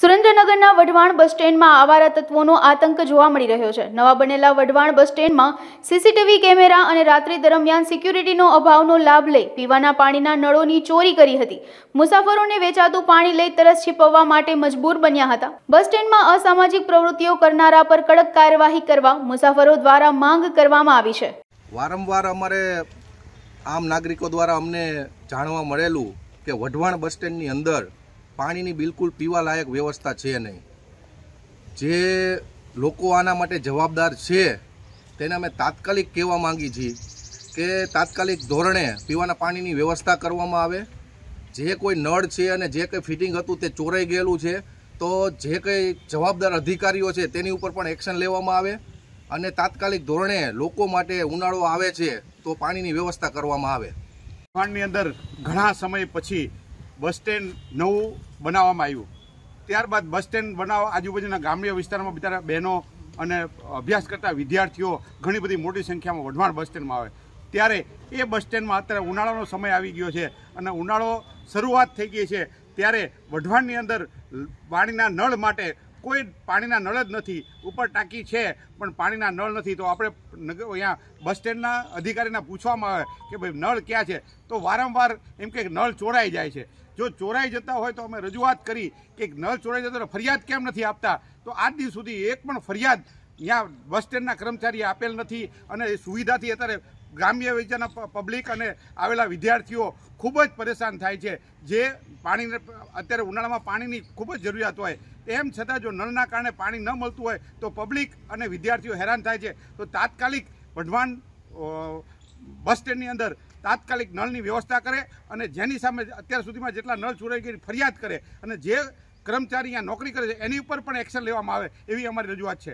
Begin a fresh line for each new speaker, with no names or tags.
સુરેન્દ્રનગરના વઢવાણ બસ સ્ટેન્ડમાં આવારા તત્વોનો આતંક જોવા મળી રહ્યો છે। નવા બનેલા વઢવાણ બસ સ્ટેન્ડમાં સીસીટીવી કેમેરા અને રાત્રિ દરમિયાન સિક્યુરિટીનો અભાવનો લાભ લઈ પીવાના પાણીના નળોની ચોરી કરી હતી। મુસાફરોને વેચાતું પાણી લઈ તરસ છીપવવા માટે મજબૂર બન્યા હતા। બસ સ્ટેન્ડમાં અસામાજિક પ્રવૃત્તિઓ કરનારા પર કડક કાર્યવાહી કરવા મુસાફરો દ્વારા માંગ કરવામાં આવી છે।
વારંવાર અમારે આમ નાગરિકો દ્વારા અમને જાણવા મળેલું કે વઢવાણ બસ સ્ટેન્ડની અંદર પાણીની બિલકુલ પીવા લાયક વ્યવસ્થા છે નહીં। જે લોકો આના માટે જવાબદાર છે તેને અમે તાત્કાલિક કહેવા માંગી છીએ કે તાત્કાલિક ધોરણે પીવાના પાણીની વ્યવસ્થા કરવામાં આવે। જે કોઈ નળ છે અને જે કંઈ ફિટિંગ હતું તે ચોરાઈ ગયેલું છે તો જે કંઈ જવાબદાર અધિકારીઓ છે તેની ઉપર પણ એક્શન લેવામાં આવે અને તાત્કાલિક ધોરણે લોકો માટે ઉનાળો આવે છે તો પાણીની વ્યવસ્થા કરવામાં આવે।
વઢવાણની અંદર ઘણા સમય પછી બસ સ્ટેન્ડ નવું બનાવવામાં આવ્યું। ત્યારબાદ બસ સ્ટેન્ડ બનાવવા આજુબાજુના ગ્રામ્ય વિસ્તારમાં બિચારા બહેનો અને અભ્યાસ કરતા વિદ્યાર્થીઓ ઘણી બધી મોટી સંખ્યામાં વઢવાણ બસ સ્ટેન્ડમાં આવે। ત્યારે એ બસ સ્ટેન્ડમાં અત્યારે ઉનાળાનો સમય આવી ગયો છે અને ઉનાળો શરૂઆત થઈ ગઈ છે। ત્યારે વઢવાણની અંદર પાણીના નળ માટે કોઈ પાણીના નળ જ નથી। ઉપર ટાંકી છે પણ પાણીના નળ નથી। તો આપણે અહીંયા બસ સ્ટેન્ડના અધિકારીને પૂછવામાં આવે કે ભાઈ નળ ક્યાં છે, તો વારંવાર એમ કે નળ ચોરાઈ જાય છે। જો ચોરાઈ જતા હોય તો અમે રજૂઆત કરી કે નળ ચોરાઈ જતો ફરિયાદ કેમ નથી આપતા, તો આજ દિવસ સુધી એક પણ ફરિયાદ ત્યાં બસ સ્ટેન્ડના કર્મચારીએ આપેલ નથી। અને એ સુવિધાથી અત્યારે ગ્રામ્ય વિસ્તારના પબ્લિક અને આવેલા વિદ્યાર્થીઓ ખૂબ જ પરેશાન થાય છે। જે પાણીને અત્યારે ઉનાળામાં પાણીની ખૂબ જ જરૂરિયાત હોય તેમ છતાં જો નળના કારણે પાણી ન મળતું હોય તો પબ્લિક અને વિદ્યાર્થીઓ હેરાન થાય છે। તો તાત્કાલિક વઢવાણ બસ સ્ટેન્ડની અંદર તાત્કાલિક નળની વ્યવસ્થા કરે અને જેની સામે અત્યાર સુધીમાં જેટલા નળ ચોરાઈ ગઈ ફરિયાદ કરે અને જે કર્મચારી અહીંયા નોકરી કરે છે એની ઉપર પણ એક્શન લેવામાં આવે એવી અમારી રજૂઆત છે।